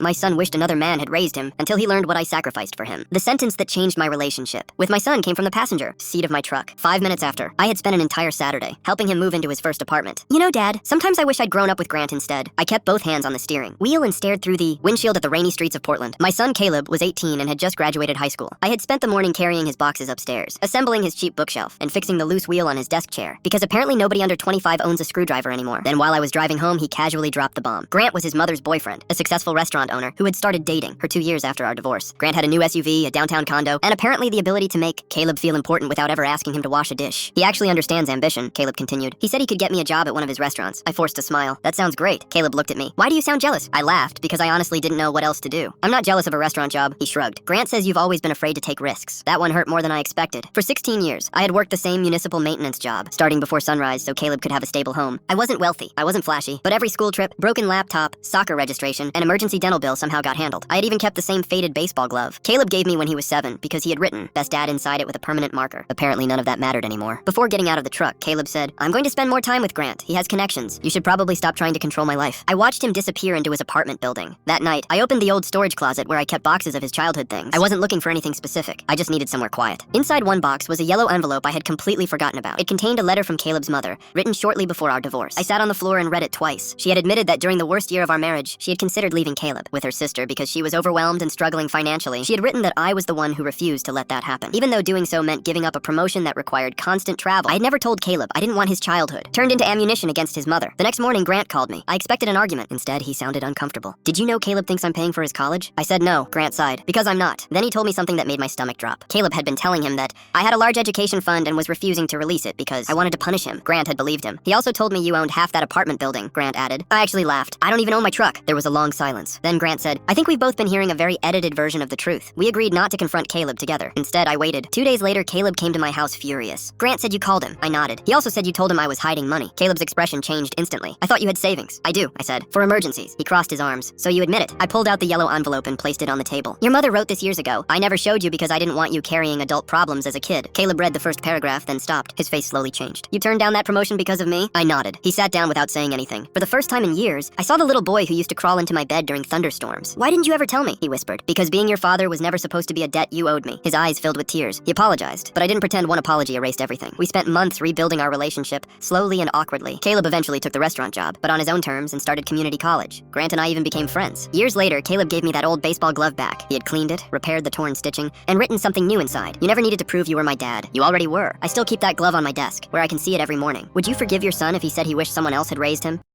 my son wished another man had raised him until he learned what I sacrificed for him. The sentence that changed my relationship with my son came from the passenger seat of my truck. 5 minutes after, I had spent an entire Saturday helping him move into his first apartment. You know, Dad, sometimes I wish I'd grown up with Grant instead. I kept both hands on the steering wheel and stared through the windshield at the rainy streets of Portland. My son Caleb was 18 and had just graduated high school. I had spent the morning carrying his boxes upstairs, assembling his cheap bookshelf, and fixing the loose wheel on his desk chair, because apparently nobody under 25 owns a screwdriver anymore. Then while I was driving home, he casually dropped the bomb. Grant was his mother's boyfriend, a successful restaurant owner who had started dating her 2 years after our divorce. Grant had a new SUV, a downtown condo, and apparently the ability to make Caleb feel important without ever asking him to wash a dish. He actually understands ambition, Caleb continued. He said he could get me a job at one of his restaurants. I forced a smile. That sounds great. Caleb looked at me. Why do you sound jealous? I laughed because I honestly didn't know what else to do. I'm not jealous of a restaurant job, he shrugged. Grant says you've always been afraid to take risks. That one hurt more than I expected. For 16 years, I had worked the same municipal maintenance job, starting before sunrise so Caleb could have a stable home. I wasn't wealthy, I wasn't flashy, but every school trip, broken laptop, soccer registration, and emergency dental bill somehow got handled. I had even kept the same faded baseball glove Caleb gave me when he was 7 because he had written "Best Dad" inside it with a permanent marker. Apparently none of that mattered anymore. Before getting out of the truck, Caleb said, I'm going to spend more time with Grant. He has connections. You should probably stop trying to control my life. I watched him disappear into his apartment building. That night, I opened the old storage closet where I kept boxes of his childhood things. I wasn't looking for anything specific. I just needed somewhere quiet. Inside one box was a yellow envelope I had completely forgotten about. It contained a letter from Caleb's mother, written shortly before our divorce. I sat on the floor and read it twice. She had admitted that during the worst year of our marriage, she had considered leaving Caleb with her sister because she was overwhelmed and struggling financially. She had written that I was the one who refused to let that happen, even though doing so meant giving up a promotion that required constant travel. I had never told Caleb I didn't want his childhood turned into ammunition against his mother. The next morning, Grant called me. I expected an argument. Instead, he sounded uncomfortable. Did you know Caleb thinks I'm paying for his college? I said no. Grant sighed. Because I'm not. Then he told me something that made my stomach drop. Caleb had been telling him that I had a large education fund and was refusing to release it because I wanted to punish him. Grant had believed him. He also told me you owned half that apartment building, Grant added. I actually laughed. I don't even own my truck. There was a long silence. Then Grant said, I think we've both been hearing a very edited version of the truth. We agreed not to confront Caleb together. Instead, I waited. 2 days later, Caleb came to my house furious. Grant said you called him. I nodded. He also said you told him I was hiding money. Caleb's expression changed instantly. I thought you had savings. I do, I said. For emergencies. He crossed his arms. So you admit it. I pulled out the yellow envelope and placed it on the table. Your mother wrote this years ago. I never showed you because I didn't want you carrying adult problems as a kid. Caleb read the first paragraph, then stopped. His face slowly changed. You turned down that promotion because of me? I nodded. He sat down without saying anything. For the first time in years, I saw the little boy who used to crawl into my bed during thunderstorms. Why didn't you ever tell me? He whispered. Because being your father was never supposed to be a debt you owed me. His eyes filled with tears. He apologized, but I didn't pretend one apology erased everything. We spent months rebuilding our relationship, slowly and awkwardly. Caleb eventually took the restaurant job, but on his own terms, and started community college. Grant and I even became friends. Years later, Caleb gave me that old baseball glove back. He had cleaned it, repaired the torn stitching, and written something new inside. You never needed to prove you were my dad. You already were. I still keep that glove on my desk, where I can see it every morning. Would you forgive your son if he said he wished someone else had raised him?